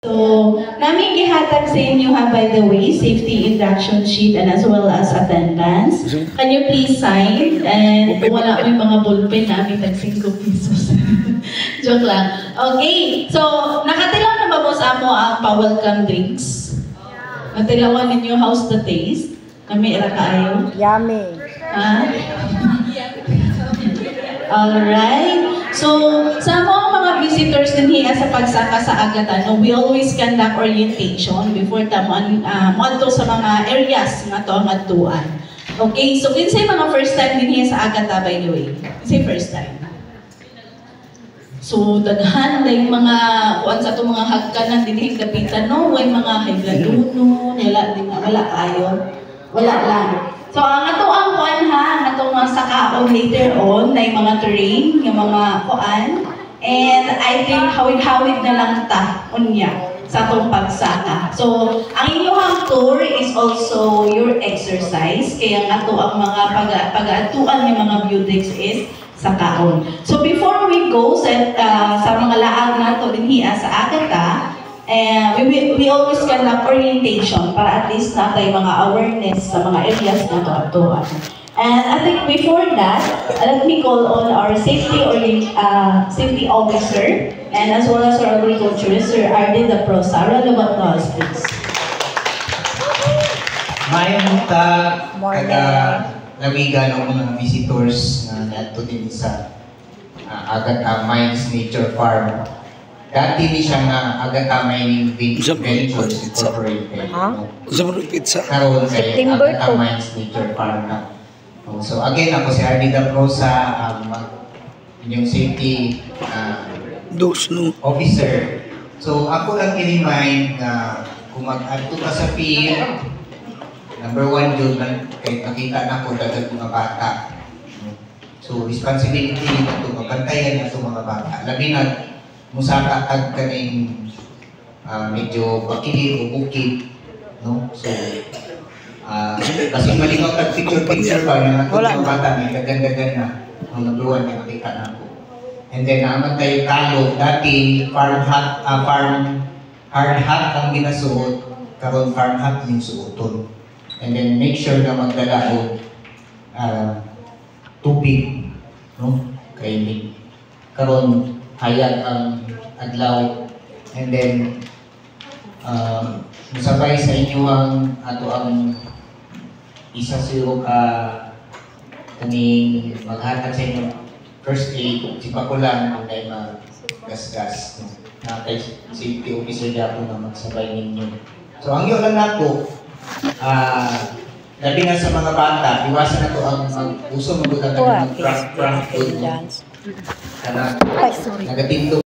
So, namin gihatag sa inyo ha, by the way, safety induction sheet and as well as attendance. Can you please sign? And kung wala may mga ballpen namin, tag 5 pesos. Joke lang. Okay, so nakatilaw na ba mo sa amo ang pa-welcome drinks? Natilawan ninyo how's the taste? Kami ira kaayo? Yummy. Ha? Alright. So, sa mga visitors din hiya sa pagsaka sa Agata, we always conduct orientation before tamon moadto sa mga areas nga to nga tuan. Okay, so kinsay mga first time din hiya sa Agata, by the way? Kinsay first time? So, daghan na yung mga kuan sa itong mga hagkanan din yung kapitan, no? Way mga higladuno, wala kayo. Wala lang. So, ang ato ang kuan ha, ang atong mga sakaon later on, na yung mga terrain, yung mga kuan. And I think hawid-hawid na lang ta, unya, sa atong pagsaka. So, ang inyong tour is also your exercise. Kaya ang ato ang mga pag-atuan ng mga beautics is sakaon. So, before we go sa mga laag na ito din hiya sa Agata, we always conduct orientation para at least natin mga awareness sa mga areas na ito. And I think before that, let me call on our safety officer and as well as our agriculturist, Sir Arden the Prosa. Round of applause, please. Mayroon namiga ng mga visitors na nato din sa Agata Mines Nature Farm. Dati ni siya nga Agata Mining Ventures Incorporated. Karoon kay Agata Mines Nature Farm na. So again, ako si Arden the Prosa, yung safety officer. So ako lang i-remind na kung mag-adto ka sa field, number 1 yun, kahit nakita na ako dagat mga bata. So, responsibility na ito, mabantayan na ito mga bata. Labi na, musaka tag ka na yung medyo bakilid o bukid. No? So, kasi malikaw tag picture pa na ito mga bata, may gagan-gagan na. Ang number 1 na nakita na ako. And then, naman tayo kalog. Dati, hard hat ang ginasuot. Karoon farm hat yung suoton. And then make sure na magdala o tubig, no? Kay karon hayag ang adlaw. And then musabay sa inyo ang ato ang isa siro ka kaning maghatag sa inyo first aid, sipa ko lang kung tayo magasgas, no? Na kay safety officer dapat na magsabay ninyo. So ang yun lang nako, labi na sa mga bata, iwasan na ito ang mag-uso mag-ulang ng prank food. Kana, nagatinto